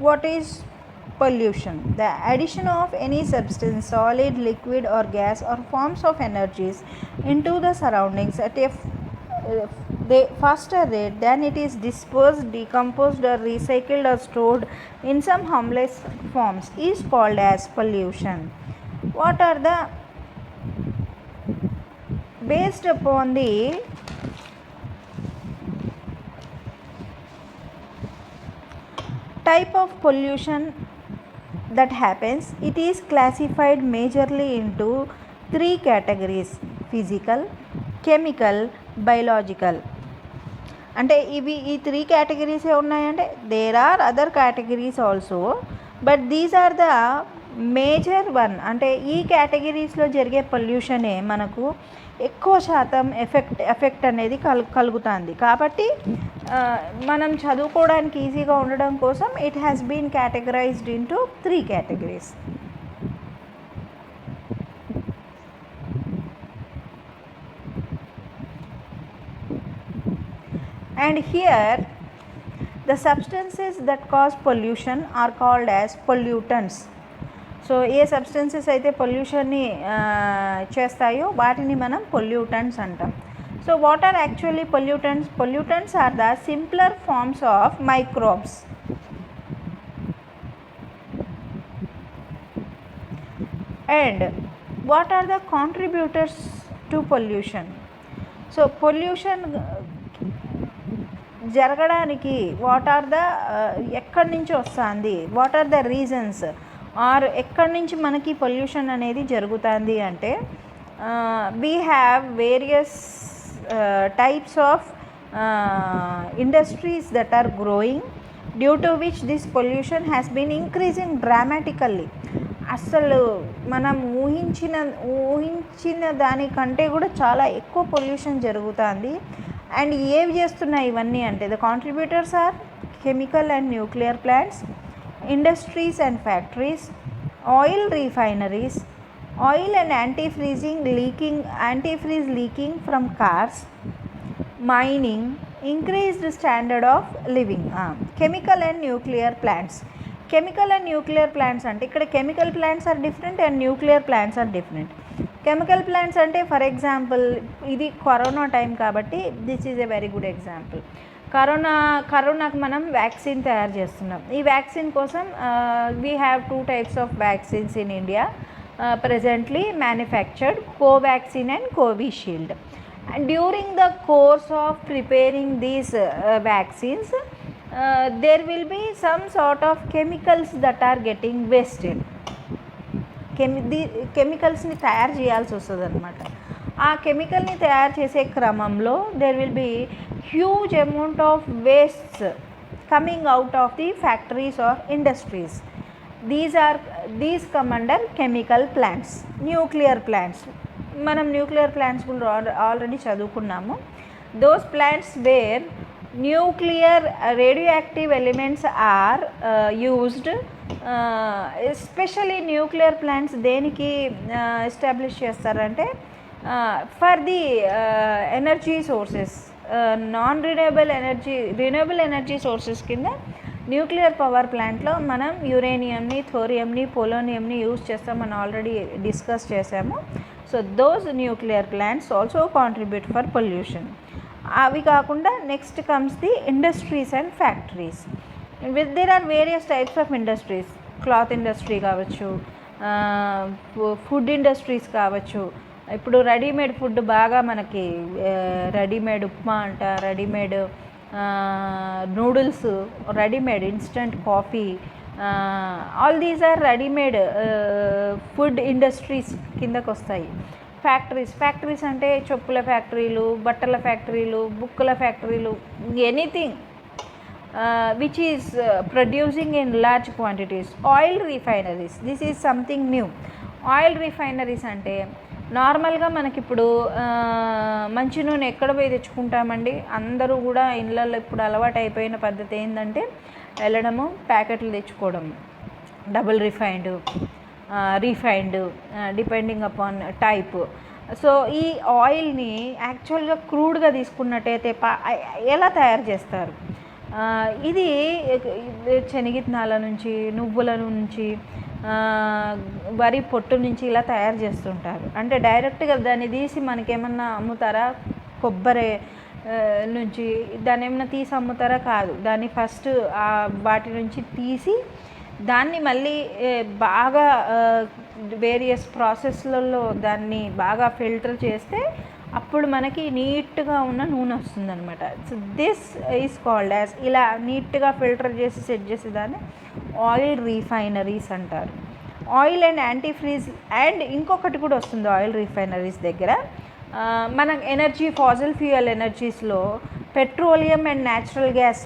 What is pollution? The addition of any substance, solid, liquid or gas, or forms of energies into the surroundings at a faster rate than it is dispersed, decomposed or recycled or stored in some harmless forms is called as pollution. What are the based upon the type of pollution that happens, it is classified majorly into 3 categories: physical, chemical, biological. అంటే ఇవి ఈ 3 కేటగిరీసే ఉన్నాయంటే there are other categories also, but these are the major one. అంటే ఈ కేటగిరీస్లో జరిగే పొల్యూషనే మనకు ఎక్కువ శాతం ఎఫెక్ట్ అనేది కలుగుతుంది. కాబట్టి మనం చదువుకోవడానికి ఈజీగా ఉండడం కోసం it has been categorized into 3 categories. And here the substances that cause pollution are called as pollutants. So ఏ సబ్స్టెన్సెస్ అయితే పొల్యూషన్ని చేస్తాయో వాటిని మనం పొల్యూటెంట్స్ అంటాం. So what are actually pollutants? Pollutants are the simpler forms of microbes. And what are the contributors to pollution? So pollution జరగడానికి what are the ఎక్కడి నుంచి వస్తుంది, what are the reasons, or ఎక్కడి నుంచి మనకి పొల్యూషన్ అనేది జరుగుతుంది అంటే we have various types of industries that are growing, due to which this pollution has been increasing డ్రామాటికల్లీ. అసలు మనం ఊహించిన దానికంటే కూడా చాలా ఎక్కువ పొల్యూషన్ జరుగుతుంది. అండ్ ఏవి చేస్తున్నాయి ఇవన్నీ అంటే the contributors are chemical and nuclear plants, industries and factories, oil refineries, oil and antifreeze leaking from cars, mining, increased standard of living. Chemical and nuclear plants. Chemical and nuclear plants అంటే ఇక్కడ chemical plants are different and nuclear plants are different. Chemical plants అంటే for example ఇది corona time కాబట్టి this is a very good example. కరోనాకు మనం vaccine తయారు చేస్తున్నాం. ఈ వ్యాక్సిన్ కోసం we have 2 types of vaccines in India presently manufactured, Covaxin and Covishield. And during the course of preparing these vaccines, there will be some sort of chemicals that are getting wasted. కెమికల్స్ని తయారు చేయాల్సి వస్తుంది అనమాట. ఆ కెమికల్ని తయారు చేసే క్రమంలో there will be huge amount of wastes coming out of the factories or industries. These come under chemical plants. Nuclear plants, మనం న్యూక్లియర్ ప్లాంట్స్ కూడా ఆల్రెడీ చదువుకున్నాము. Those plants where nuclear radioactive elements are used. Especially nuclear plants దేనికి establish చేస్తారంటే for the energy sources, renewable energy sources కింద nuclear power ప్లాంట్లో మనం యురేనియంని, థోరియంని, పొలోనియంని యూజ్ చేస్తాం. మనం ఆల్రెడీ డిస్కస్ చేసాము. So those nuclear plants also contribute for pollution. అవి కాకుండా next comes the industries and factories. There are various types of industries. Cloth industry కావచ్చు, ఫుడ్ ఇండస్ట్రీస్ కావచ్చు. ఇప్పుడు రెడీమేడ్ ఫుడ్ బాగా మనకి రెడీమేడ్ ఉప్మా అంట, readymade noodles, readymade instant coffee, all these are readymade food industries కిందకు వస్తాయి. ఫ్యాక్టరీస్ అంటే చెప్పుల ఫ్యాక్టరీలు, బట్టల ఫ్యాక్టరీలు, బుక్కుల ఫ్యాక్టరీలు, anything which is producing in large quantities. Oil refineries, this is something new. Oil refineries అంటే నార్మల్గా మనకిప్పుడు మంచి నూనె ఎక్కడ పోయి తెచ్చుకుంటామండి? అందరూ కూడా ఇళ్ళల్లో ఇప్పుడు అలవాటు అయిపోయిన పద్ధతి ఏంటంటే వెళ్ళడము, ప్యాకెట్లు తెచ్చుకోవడం, double refined depending upon type. So ఈ ఆయిల్ని యాక్చువల్గా క్రూడ్గా తీసుకున్నట్టయితే ఎలా తయారు చేస్తారు? ఇది శనగిత్తనాల నుంచి, నువ్వుల నుంచి, వరి పొట్టు నుంచి ఇలా తయారు చేస్తుంటారు. అంటే డైరెక్ట్గా దాన్ని తీసి మనకేమన్నా అమ్ముతారా? కొబ్బరి నుంచి దాన్ని ఏమన్నా తీసి అమ్ముతారా? కాదు. దాన్ని ఫస్ట్ వాటి నుంచి తీసి దాన్ని మళ్ళీ బాగా వేరియస్ ప్రాసెస్లలో దాన్ని బాగా ఫిల్టర్ చేస్తే అప్పుడు మనకి నీట్గా ఉన్న నూనె వస్తుందన్నమాట. So this is called as, ఇలా నీట్గా ఫిల్టర్ చేసి సెట్ చేసేదాన్ని ఆయిల్ రీఫైనరీస్ అంటారు. ఆయిల్ అండ్ యాంటీఫ్రీజ్ అండ్ ఇంకొకటి కూడా వస్తుంది ఆయిల్ రీఫైనరీస్ దగ్గర. మన ఎనర్జీ, ఫాజిల్ ఫ్యూయల్ ఎనర్జీస్లో petroleum and natural gas.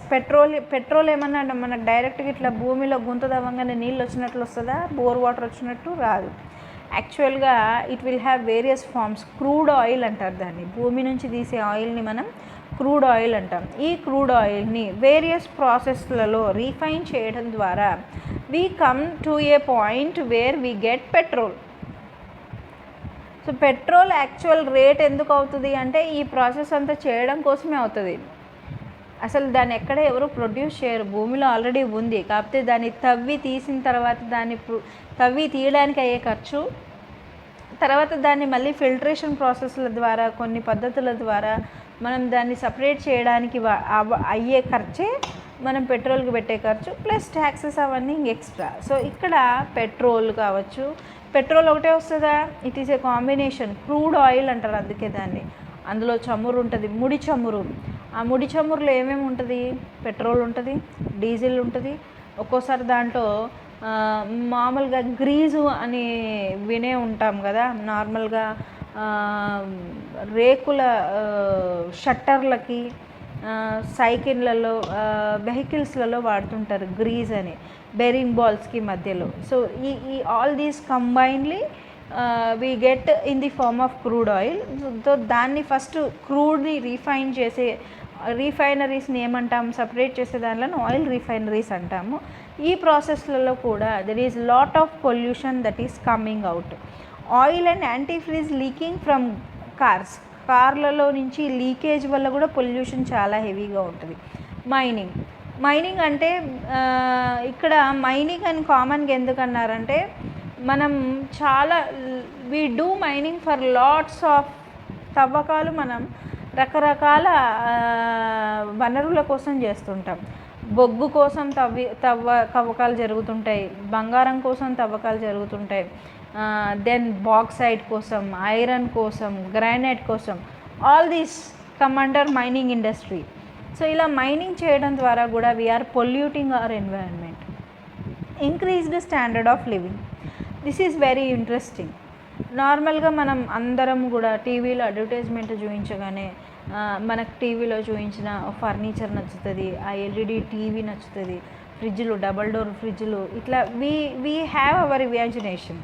Petrol ఏమన్నా మనకు డైరెక్ట్గా ఇట్లా భూమిలో గుంత తవ్వంగానే నీళ్ళు వచ్చినట్లు వస్తుందా? బోర్ వాటర్ వచ్చినట్టు రాదు. యాక్చువల్గా it will have various forms. Crude oil అంటారు దాన్ని. భూమి నుంచి తీసే ఆయిల్ని మనం క్రూడ్ ఆయిల్ అంటాం. ఈ క్రూడ్ ఆయిల్ని వేరియస్ ప్రాసెస్లలో రీఫైన్ చేయడం ద్వారా we come to A point where we get petrol. So petrol actual rate ఎందుకు అవుతుంది అంటే ఈ ప్రాసెస్ అంతా చేయడం కోసమే అవుతుంది. అసలు దాన్ని ఎక్కడ ఎవరు ప్రొడ్యూస్ చేయరు, భూమిలో ఆల్రెడీ ఉంది. కాకపోతే దాన్ని తవ్వి తీసిన తర్వాత దాన్ని తవ్వి తీయడానికి అయ్యే ఖర్చు, తర్వాత దాన్ని మళ్ళీ ఫిల్టరేషన్ ప్రాసెస్ల ద్వారా కొన్ని పద్ధతుల ద్వారా మనం దాన్ని సపరేట్ చేయడానికి అయ్యే ఖర్చే మనం పెట్రోల్కి పెట్టే ఖర్చు, ప్లస్ ట్యాక్సెస్ అవన్నీ ఎక్స్ట్రా. సో ఇక్కడ పెట్రోల్ కావచ్చు, పెట్రోల్ ఒకటే వస్తుందా? It is a combination. Crude oil అంటారు అందుకే దాన్ని. అందులో చమురు ఉంటుంది, ముడి చమురు. ఆ ముడి చమురులో ఏమేమి ఉంటుంది? పెట్రోల్ ఉంటుంది, డీజిల్ ఉంటుంది, ఒక్కోసారి దాంట్లో మామూలుగా గ్రీజు అని వినే ఉంటాం కదా. నార్మల్గా రేకుల షట్టర్లకి, సైకిళ్ళలో, వెహికల్స్లలో వాడుతుంటారు గ్రీజ్ అని, బెరింగ్ బాల్స్కి మధ్యలో. సో ఈ all these combinedly we get in the form of crude oil. So దాన్ని ఫస్ట్ క్రూడ్ని రీఫైన్ చేసే రీఫైనరీస్ని ఏమంటాం? సపరేట్ చేసే దానిలో ఆయిల్ రీఫైనరీస్ అంటాము. ఈ ప్రాసెస్లలో కూడా there is lot of pollution that is coming out. Oil and antifreeze leaking from కార్లలో నుంచి లీకేజ్ వల్ల కూడా పొల్యూషన్ చాలా హెవీగా ఉంటుంది. మైనింగ్ అంటే ఇక్కడ మైనింగ్ అని కామన్గా ఎందుకన్నారంటే మనం చాలా we do mining for lots of తవ్వకాలు. మనం రకరకాల వనరుల కోసం చేస్తుంటాం. బొగ్గు కోసం తవ్వకాలు జరుగుతుంటాయి, బంగారం కోసం తవ్వకాలు జరుగుతుంటాయి, దెన్ బాక్సైట్ కోసం, ఐరన్ కోసం, గ్రానైట్ కోసం. All these come under mining industry. So ఇలా మైనింగ్ చేయడం ద్వారా కూడా we are polluting our environment. Increased standard of living. This is very interesting. నార్మల్గా మనం అందరం కూడా టీవీలో అడ్వర్టైజ్మెంట్ చూపించగానే మనకు టీవీలో చూపించిన ఫర్నిచర్ నచ్చుతుంది, ఆ ఎల్ఈడి టీవీ నచ్చుతుంది, ఫ్రిడ్జ్లు, డబల్ డోర్ ఫ్రిడ్జ్లు, ఇట్లా వీ హ్యావ్ అవర్ ఇమాజినేషన్.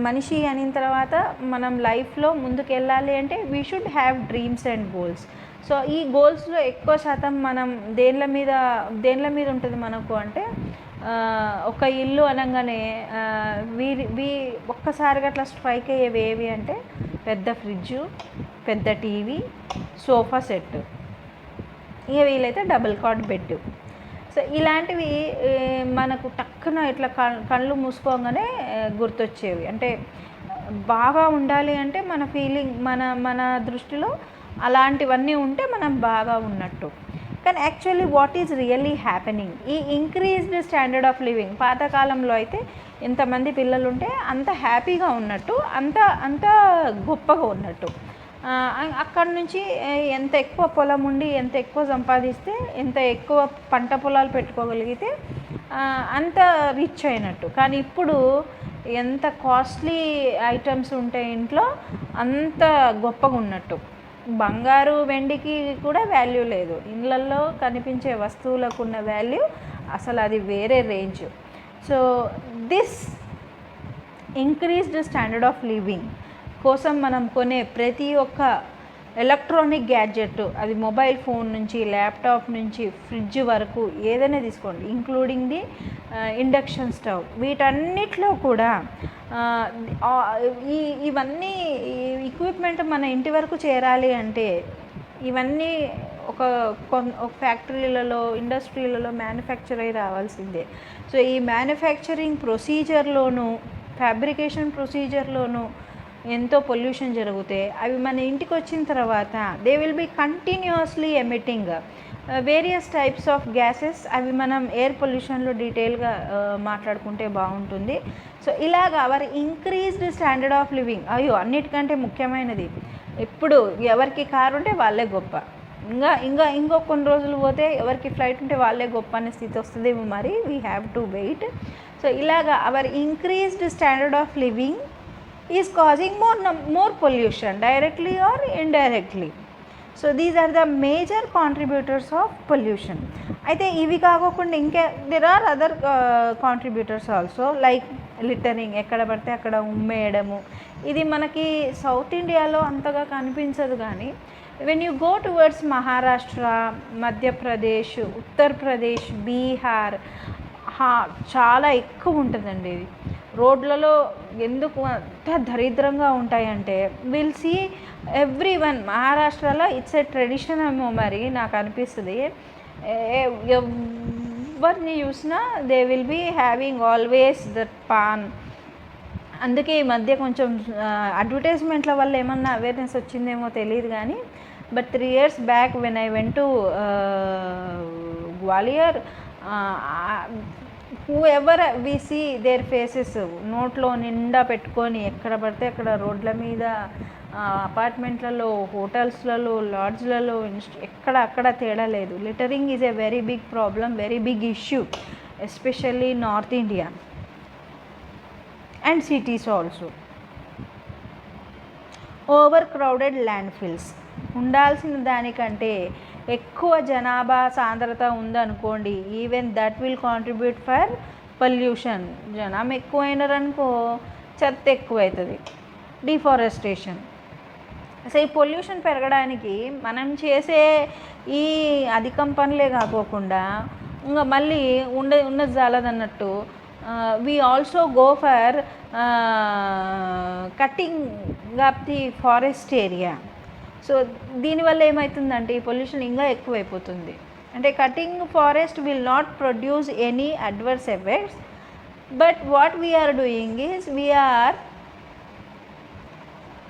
మనిషి అయిన తర్వాత మనం లైఫ్లో ముందుకు వెళ్ళాలి అంటే we should have dreams and goals. So ఈ గోల్స్లో ఎక్కువ శాతం మనం దేనిల మీద ఉంటుంది మనకు అంటే ఒక ఇల్లు అనగానే ఒక్కసారిగా అట్లా స్ట్రైక్ అయ్యేవి ఏవి అంటే పెద్ద ఫ్రిడ్జు, పెద్ద టీవీ, సోఫా సెట్, ఇక వీలైతే డబుల్ కాట్ బెడ్. సో ఇలాంటివి మనకు టక్కున ఇట్లా కళ్ళు మూసుకోగానే గుర్తొచ్చేవి. అంటే బాగా ఉండాలి అంటే మన ఫీలింగ్, మన దృష్టిలో అలాంటివన్నీ ఉంటే మనం బాగా ఉన్నట్టు. కానీ actually what is really happening? ఈ ఇంక్రీజ్డ్ స్టాండర్డ్ ఆఫ్ లివింగ్, పాతకాలంలో అయితే ఎంతమంది పిల్లలు ఉంటే అంత హ్యాపీగా ఉన్నట్టు, అంత గొప్పగా ఉన్నట్టు. అక్కడి నుంచి ఎంత ఎక్కువ పొలం ఉండి ఎంత ఎక్కువ సంపాదిస్తే, ఎంత ఎక్కువ పంట పొలాలు పెట్టుకోగలిగితే అంత రిచ్ అయినట్టు. కానీ ఇప్పుడు ఎంత కాస్ట్లీ ఐటమ్స్ ఉంటే ఇంట్లో అంత గొప్పగా ఉన్నట్టు. బంగారు, వెండికి కూడా వాల్యూ లేదు. ఇళ్ళల్లో కనిపించే వస్తువులకు ఉన్న వాల్యూ అసలు అది వేరే range. So this increased standard of living కోసం మనం కొనే ప్రతి ఒక్క ఎలక్ట్రానిక్ గ్యాడ్జెట్, అది మొబైల్ ఫోన్ నుంచి, ల్యాప్టాప్ నుంచి, ఫ్రిడ్జ్ వరకు ఏదైనా తీసుకోండి, ఇంక్లూడింగ్ ది ఇండక్షన్ స్టవ్, వీటన్నిటిలో కూడా ఇవన్నీ ఎక్విప్మెంట్ మన ఇంటి వరకు చేరాలి అంటే ఇవన్నీ ఒక ఫ్యాక్టరీలలో ఇండస్ట్రీలలో మ్యానుఫ్యాక్చర్ అయి రావాల్సిందే. సో ఈ మ్యానుఫ్యాక్చరింగ్ ప్రొసీజర్లోనూ ఫ్యాబ్రికేషన్ ప్రొసీజర్లోనూ ఎంతో పొల్యూషన్ జరిగితే అవి మన ఇంటికి వచ్చిన తర్వాత they will be continuously emitting various types of gases. అవి మనం ఎయిర్ పొల్యూషన్లో డీటెయిల్గా మాట్లాడుకుంటే బాగుంటుంది. సో ఇలాగ our increased standard of living, అన్నిటికంటే ముఖ్యమైనది ఇప్పుడు ఎవరికి కారు ఉంటే వాళ్ళే గొప్ప, ఇంకో కొన్ని రోజులు పోతే ఎవరికి ఫ్లైట్ ఉంటే వాళ్ళే గొప్ప అనే స్థితి వస్తుంది. మరి we have to wait. So ఇలాగ our increased standard of living is causing more pollution directly or indirectly. So these are the major contributors of pollution. అయితే ఇవి కాకుండా ఇంకా there are other contributors also, like littering, ఎక్కడ పడితే అక్కడ ఉమ్మేయడము. ఇది మనకి సౌత్ ఇండియాలో అంతగా కనిపించదు, కానీ when you go towards Maharashtra, Madhya Pradesh, Uttar Pradesh, Bihar చాలా ఎక్కువ ఉంటుందండి. ఇది రోడ్లలో ఎందుకు అంత దరిద్రంగా ఉంటాయంటే విల్ సీ ఎవ్రీ వన్. మహారాష్ట్రలో ఇట్స్ ఏ ట్రెడిషన్ ఏమో మరి నాకు అనిపిస్తుంది. ఎవరిని చూసినా they will be having always that paan. అందుకే ఈ మధ్య కొంచెం అడ్వర్టైజ్మెంట్ల వల్ల ఏమన్నా అవేర్నెస్ వచ్చిందేమో తెలియదు, కానీ but 3 years back when I went to Gwalior, whoever we see their faces నోట్లో నిండా పెట్టుకొని ఎక్కడ పడితే అక్కడ రోడ్ల మీద, అపార్ట్మెంట్లలో, హోటల్స్లలో, లాడ్జ్లలో, అక్కడ తేడా లేదు. Littering is a very big problem, very big issue, especially north India and cities also. Overcrowded landfills, ఉండాల్సిన దానికంటే ఎక్కువ జనాభా సాంద్రత ఉందనుకోండి, even that will contribute for pollution. జనం ఎక్కువైనారనుకో చెత్త ఎక్కువవుతుంది, డిఫారెస్టేషన్. సో ఈ పొల్యూషన్ పెరగడానికి మనం చేసే ఈ అధికం పనులే కాకోకుండా ఇంకా మళ్ళీ ఉన్నది చాలదన్నట్టు we also go for cutting up the forest area. So దీనివల్ల ఏమవుతుందంటే ఈ పొల్యూషన్ ఇంకా ఎక్కువైపోతుంది. అంటే cutting forest will not produce any adverse effects, but what we are doing is we are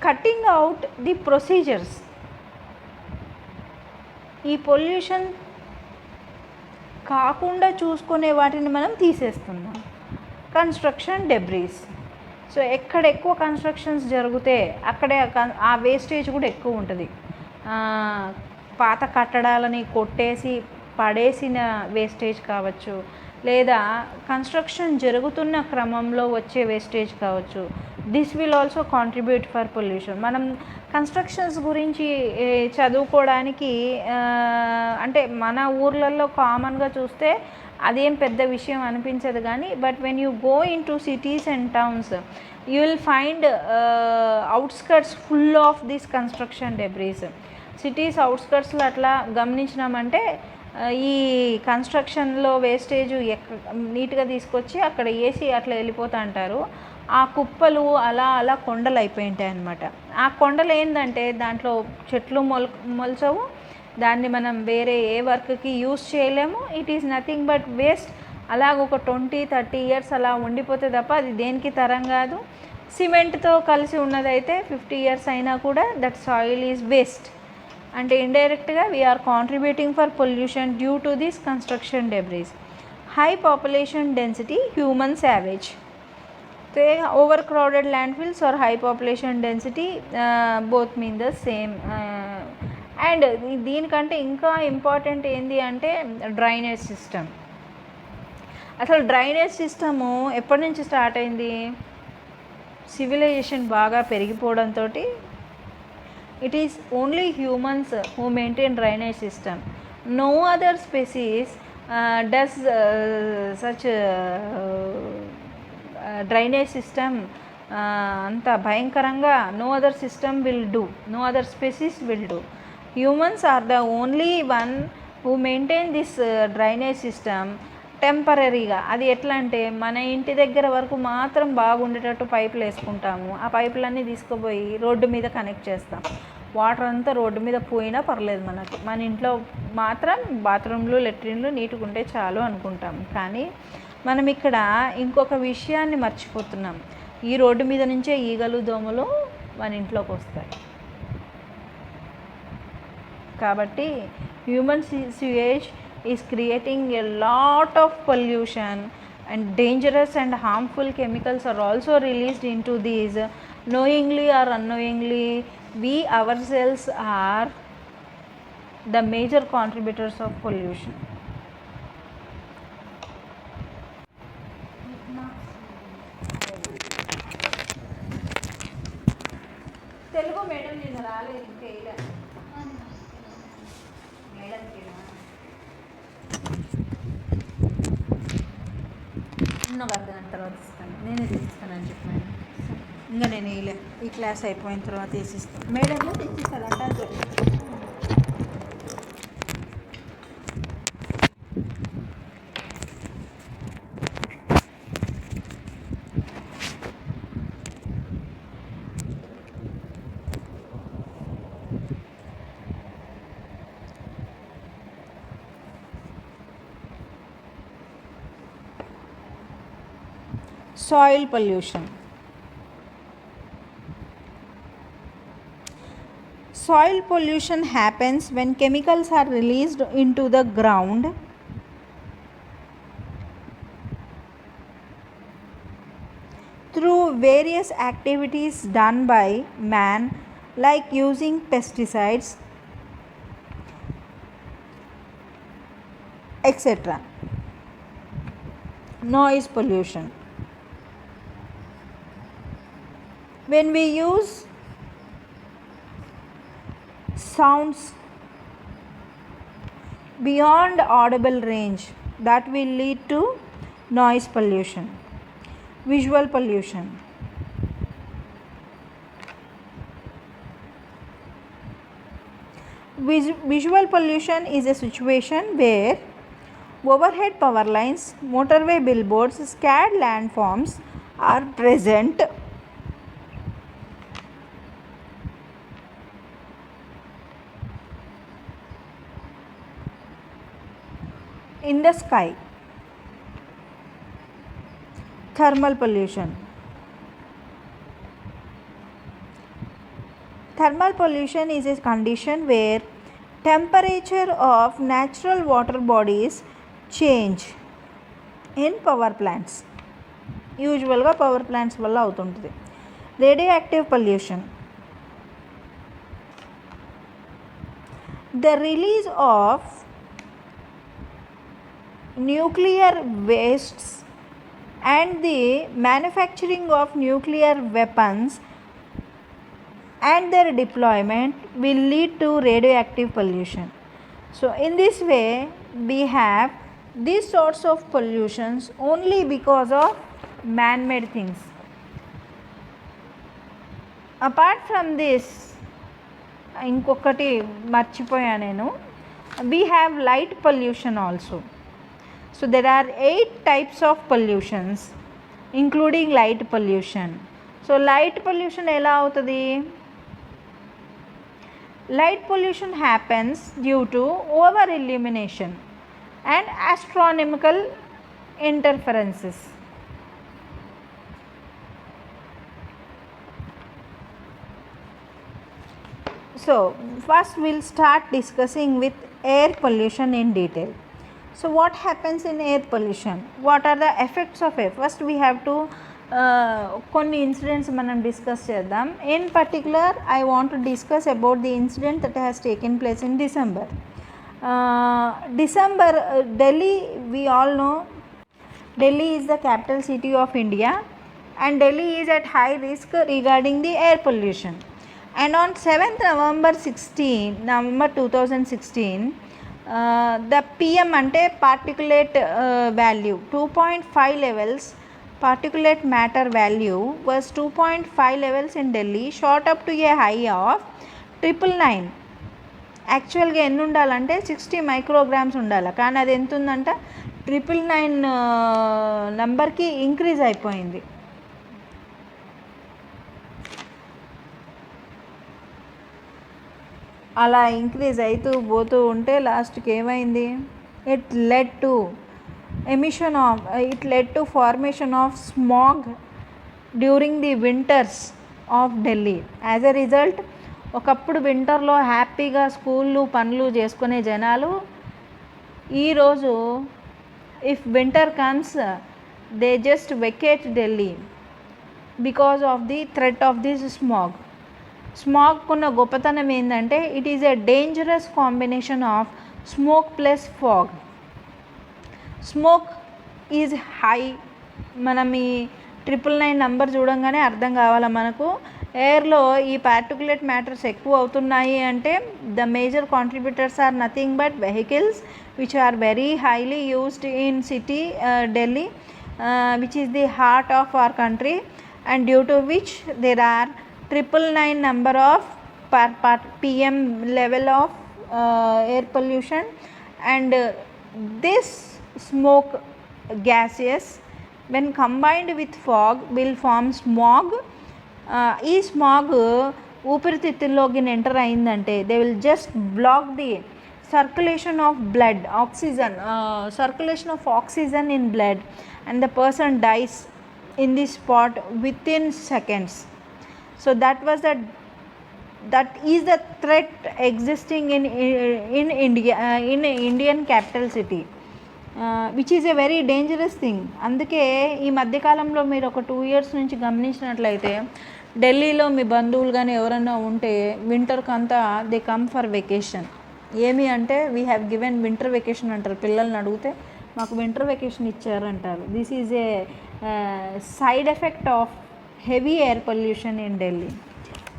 cutting out the procedures. ఈ పొల్యూషన్ కాకుండా చూసుకునే వాటిని మనం తీసేస్తున్నాం. కన్స్ట్రక్షన్ డెబ్రీస్, సో ఎక్కడ ఎక్కువ కన్స్ట్రక్షన్స్ జరిగితే అక్కడే ఆ వేస్టేజ్ కూడా ఎక్కువ ఉంటుంది. పాత కట్టడాలని కొట్టేసి పడేసిన వేస్టేజ్ కావచ్చు, లేదా కన్స్ట్రక్షన్ జరుగుతున్న క్రమంలో వచ్చే వేస్టేజ్ కావచ్చు. This will also contribute for pollution. మనం కన్స్ట్రక్షన్స్ గురించి చదువుకోవడానికి అంటే మన ఊర్లలో కామన్గా చూస్తే అదేం పెద్ద విషయం అనిపించదు, కానీ but when you go into cities and towns you will find outskirts full of this construction debris. Cities అవుట్స్కర్ట్స్లో అట్లా గమనించినామంటే ఈ కన్స్ట్రక్షన్లో వేస్టేజ్ నీట్గా తీసుకొచ్చి అక్కడ వేసి అట్లా వెళ్ళిపోతూ అంటారు. ఆ కుప్పలు అలా అలా కొండలు అయిపోయి ఉంటాయి అన్నమాట. ఆ కొండలు ఏంటంటే దాంట్లో చెట్లు మొలచవు, దాన్ని మనం వేరే ఏ వర్క్కి యూస్ చేయలేము. It is nothing but waste. అలాగ ఒక 20-30 years అలా ఉండిపోతే తప్ప అది దేనికి తరం కాదు. సిమెంట్తో కలిసి ఉన్నదైతే 50 years అయినా కూడా దట్ సాయిల్ ఈజ్ వేస్ట్. అంటే ఇండైరెక్ట్గా we are contributing for pollution due to this construction debris. High population density, human sewage. So overcrowded landfills or high population density both mean the same. And దీనికంటే ఇంకా important ఏంటి అంటే drainage system. అసలు drainage system ఎప్పటి నుంచి start అయింది? Civilization బాగా పెరిగిపోవడంతో it is only humans who maintain drainage system. No other species does such drainage system అంత భయంకరంగా no other system will do, no other species will do. Humans are the only one who maintain this drainage system టెంపరీగా. అది ఎట్లా అంటే మన ఇంటి దగ్గర వరకు మాత్రం బాగుండేటట్టు పైపులు వేసుకుంటాము. ఆ పైపులన్నీ తీసుకుపోయి రోడ్డు మీద కనెక్ట్ చేస్తాం. వాటర్ అంతా రోడ్డు మీద పోయినా పర్లేదు మనకు, మన ఇంట్లో మాత్రం బాత్రూమ్లు లెట్రిన్లు నీట్గా ఉంటే చాలు అనుకుంటాం. కానీ మనం ఇక్కడ ఇంకొక విషయాన్ని మర్చిపోతున్నాం. ఈ రోడ్డు మీద నుంచే ఈగలు దోమలు మన ఇంట్లోకి వస్తాయి. కాబట్టి human sewage is creating a lot of pollution, and dangerous and harmful chemicals are also released into these. Knowingly or unknowingly, we ourselves are the major contributors of pollution. Telugu madam నిన్న రాలేదు, ఇంకా నాకు అర్థం తర్వాత ఇస్తాను, నేనే తీస్తానని చెప్పాను. ఇంకా నేను వేయలే, ఈ క్లాస్ అయిపోయిన తర్వాత వేసిస్తాను. మేడం తెచ్చిస్తారంట అని చెప్పి. Soil pollution. Soil pollution happens when chemicals are released into the ground through various activities done by man, like using pesticides, etc. Noise pollution. When we use sounds beyond audible range, that will lead to noise pollution. Visual pollution. Visual pollution is a situation where overhead power lines, motorway billboards, scarred landforms are present in the sky. Thermal pollution. Thermal pollution is a condition where temperature of natural water bodies change in power plants. యూజువల్గా power plants వల్ల అవుతుంటుంది. Radioactive pollution. The release of nuclear wastes and the manufacturing of nuclear weapons and their deployment will lead to radioactive pollution. So in this way we have these sorts of pollutions only because of man-made things. Apart from this, ఇంకొకటి మర్చిపోయా నేను, we have light pollution also. So there are 8 types of pollutions including light pollution. So light pollution ఎలా అవుతుంది? Light pollution happens due to over illumination and astronomical interferences. So first we'll start discussing with air pollution in detail. So what happens in air pollution? What are the effects of air? First we have to కొన్ని incidents మనం discuss చేద్దాం. In particular I want to discuss about the incident that has taken place in December. Delhi, we all know Delhi is the capital city of India, and Delhi is at high risk regarding the air pollution. And on 7th November 2016, the PM ante particulate value 2.5 levels, particulate matter value was 2.5 levels in Delhi, shot up to a high of 999. యాక్చువల్గా ఎన్ని ఉండాలంటే 60 micrograms ఉండాలి, కానీ అది ఎంత ఉందంట 999 నెంబర్కి increase అయిపోయింది. అలా ఇంక్రీజ్ అవుతూ పోతూ ఉంటే లాస్ట్కి ఏమైంది, it led to formation of smog during the winters of Delhi. As a result ఒకప్పుడు వింటర్లో హ్యాపీగా స్కూళ్ళు పనులు చేసుకునే జనాలు ఈరోజు if winter comes they just vacate Delhi because of the threat of this smog. స్మాగ్కున్న గొప్పతనం ఏంటంటే it is a dangerous combination of smoke plus fog. Smoke is high. మనం ఈ 999 నంబర్ చూడంగానే అర్థం కావాలా మనకు, ఎయిర్లో ఈ పార్టికులేట్ మ్యాటర్స్ ఎక్కువ అవుతున్నాయి అంటే the major contributors are nothing but vehicles which are very highly used in city Delhi which is the heart of our country and due to which there are 999 number of per pm level of air pollution, and this smoke gases when combined with fog will form smog. ఈ smog ఊపిరితిత్తుల్లోకి enter అయిందంటే they will just block the circulation of blood, circulation of oxygen in blood, and the person dies in this spot within seconds. So that is the threat existing in India, in Indian capital city, which is a very dangerous thing. అందుకే ఈ మధ్యకాలంలో మీరు ఒక 2 years నుంచి గమనించినట్లయితే ఢిల్లీలో మీ బంధువులు కానీ ఎవరైనా ఉంటే వింటర్కి అంతా దే కమ్ ఫర్ వెకేషన్. ఏమి అంటే we have given winter vacation అంటారు. పిల్లల్ని అడిగితే మాకు వింటర్ వెకేషన్ ఇచ్చారంటారు. This is a side effect of heavy air pollution in Delhi.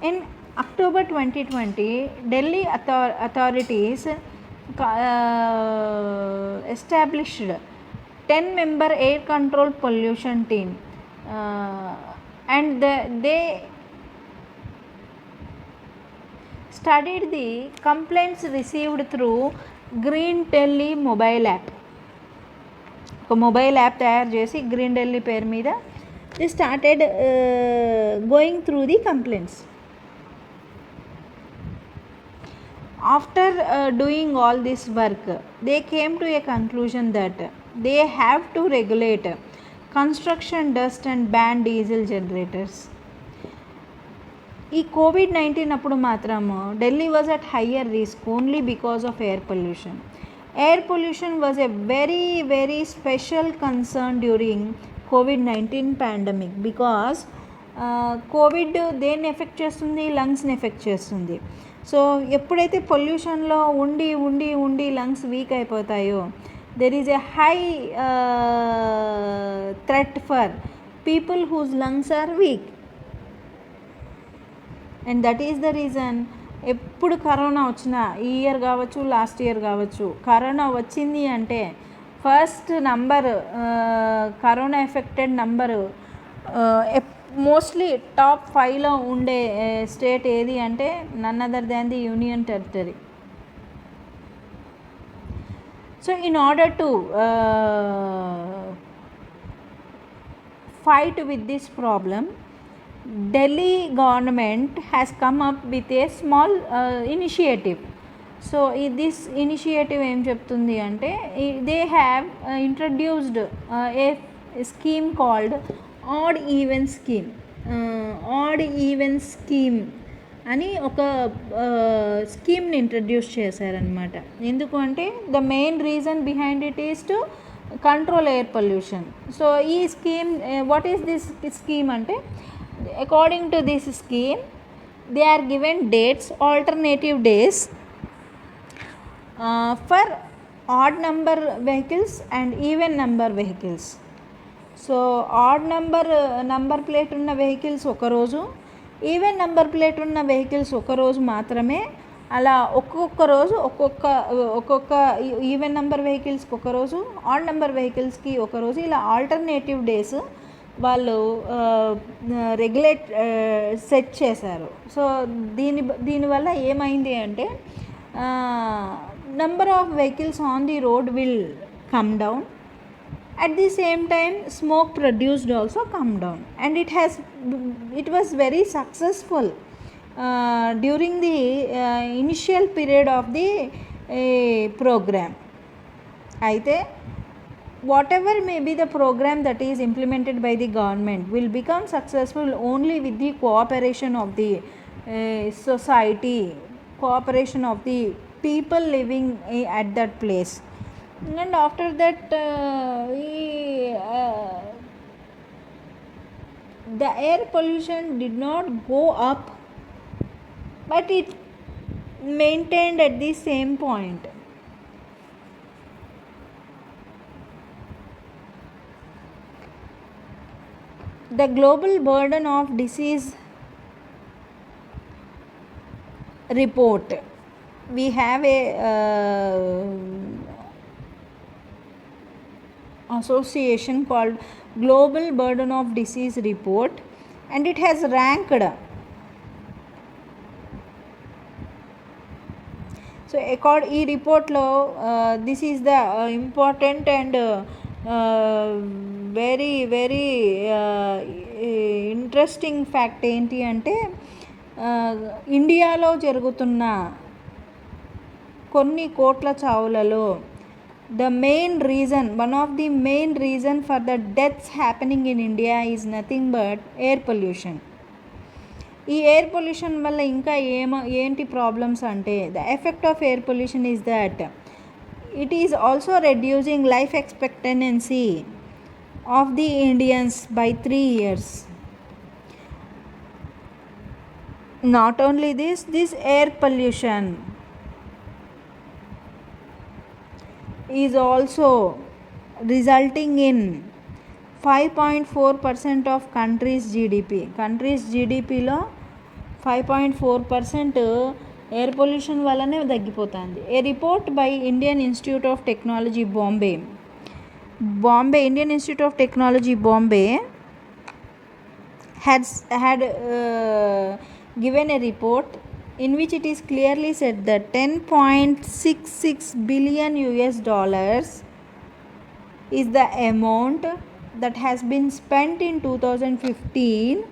In October 2020, Delhi authorities established 10-member air control pollution team, and they studied the complaints received through Green Delhi mobile app. ఒక mobile app తయారు చేసి green Delhi పేరు మీద the started going through the complaints. After doing all this work they came to A conclusion that they have to regulate construction dust and ban diesel generators. ఈ COVID-19 అప్పుడు మాత్రము Delhi was at higher risk only because of air pollution. Air pollution was a very very special concern during COVID-19 pandemic because Covid దేన్ని effect చేస్తుంది, లంగ్స్ని effect చేస్తుంది. So ఎప్పుడైతే పొల్యూషన్లో ఉండి ఉండి ఉండి లంగ్స్ వీక్ అయిపోతాయో there is a high threat for people whose lungs are weak, and that is the reason ఎప్పుడు corona వచ్చినా ఈ ఇయర్ కావచ్చు లాస్ట్ ఇయర్ కావచ్చు కరోనా వచ్చింది అంటే first number corona affected number mostly top 5లో ఉండే స్టేట్ ఏది అంటే none other than the union territory. So in order to fight with this problem, Delhi government has come up with a small initiative. So this initiative em cheptundi ante they have introduced a scheme called odd even scheme అని ఒక స్కీమ్ని introduce చేశారనమాట. ఎందుకు అంటే the main reason behind it is to control air pollution. So ఈ scheme what is this scheme అంటే according to this scheme they are given dates, alternative days for odd number vehicles and even number vehicles. So odd number plate ఉన్న vehicles ఒక రోజు, even number plate ఉన్న vehicles ఒక రోజు మాత్రమే. అలా ఒక్కొక్క రోజు ఒక్కొక్క ఈవెన్ నెంబర్ వెహికల్స్కి ఒక రోజు, ఆడ్ నెంబర్ వెహికల్స్కి ఒక రోజు, ఇలా ఆల్టర్నేటివ్ డేస్ వాళ్ళు సెట్ చేశారు. సో దీనివల్ల ఏమైంది అంటే number of vehicles on the road will come down, at the same time smoke produced also come down, and it was very successful during the initial period of the program. అయితే whatever may be the program that is implemented by the government will become successful only with the cooperation of the society, cooperation of the people living at that place. And after that the air pollution did not go up, but it maintained at the same point. The global burden of disease report, we have a association called global burden of disease report, and it has ranked. So ఈ రిపోర్ట్లో this is the important and very very interesting fact ఏంటి అంటే ఇండియాలో జరుగుతున్న కొన్ని కోట్ల చావులలో the main reason, one of the main reason for the deaths happening in India is nothing but air pollution. ఈ air pollution వల్ల ఇంకా ఏంటి ప్రాబ్లమ్స్ అంటే the effect of air pollution is that it is also reducing life expectancy of the Indians by 3 years. Not only this air pollution is also resulting in 5.4% of country's GDP. Country's GDPలో 5.4% air pollution వల్లనే తగ్గిపోతుంది. A report by Indian Institute of Technology Bombay Indian Institute of Technology Bombay had given a report in which it is clearly said that $10.66 billion is the amount that has been spent in 2015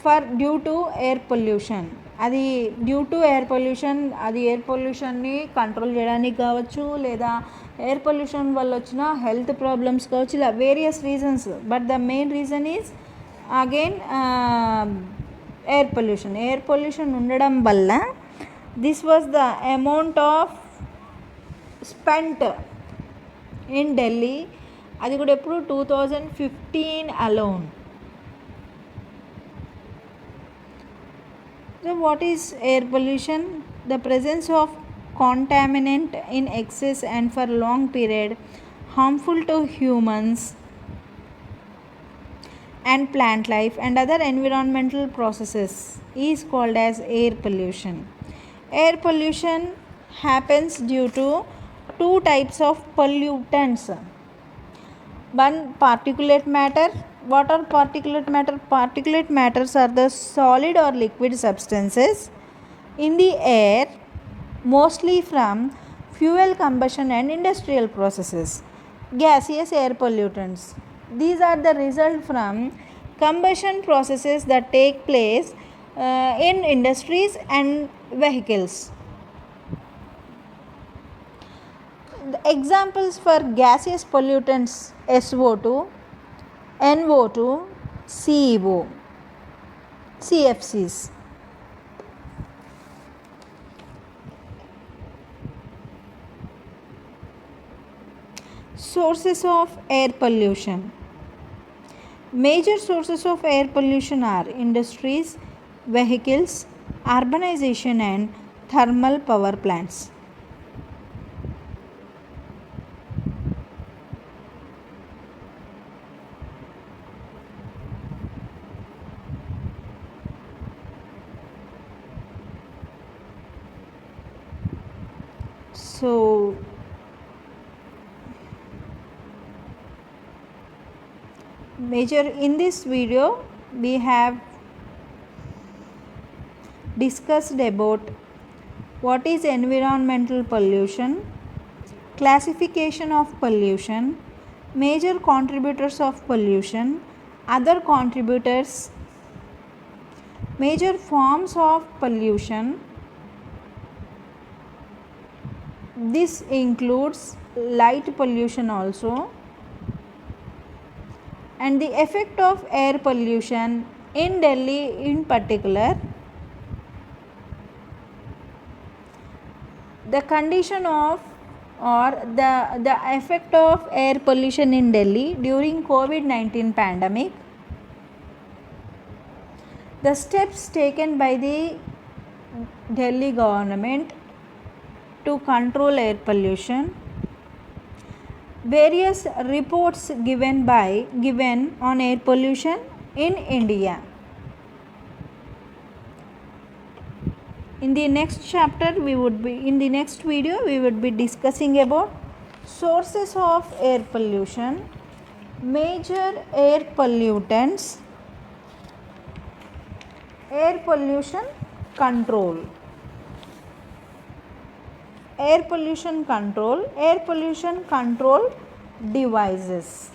for due to air pollution. అది due to air pollution, అది air పొల్యూషన్ని control చేయడానికి కావచ్చు, లేదా air pollution వల్ల వచ్చిన health problems కావచ్చు, ఇలా various reasons. But the main reason is again air pollution ఉండడం వల్ల this was the amount of spent in Delhi. అది కూడా ఎప్పుడు 2015 alone. So what is air pollution? The presence of contaminant in excess and for long period harmful to humans and plant life and other environmental processes is called as air pollution. Air pollution happens due to 2 types of pollutants. One, particulate matter. What are particulate matter? Particulate matters are the solid or liquid substances in the air, mostly from fuel combustion and industrial processes. Gaseous air pollutants, these are the result from combustion processes that take place in industries and vehicles. The examples for gaseous pollutants: SO2, NO2, CO, CFCs. Sources of air pollution. Major sources of air pollution are industries, vehicles, urbanization and thermal power plants. So in this video we have discussed about what is environmental pollution, classification of pollution, major contributors of pollution, other contributors, Major forms of pollution. This includes light pollution also, and the effect of air pollution in Delhi in particular. The condition of or the effect of air pollution in Delhi during COVID-19 pandemic. The steps taken by the Delhi government to control air pollution. Various reports given on air pollution in India. In the next chapter in the next video we would be discussing about sources of air pollution, major air pollutants, air pollution control, air pollution control devices.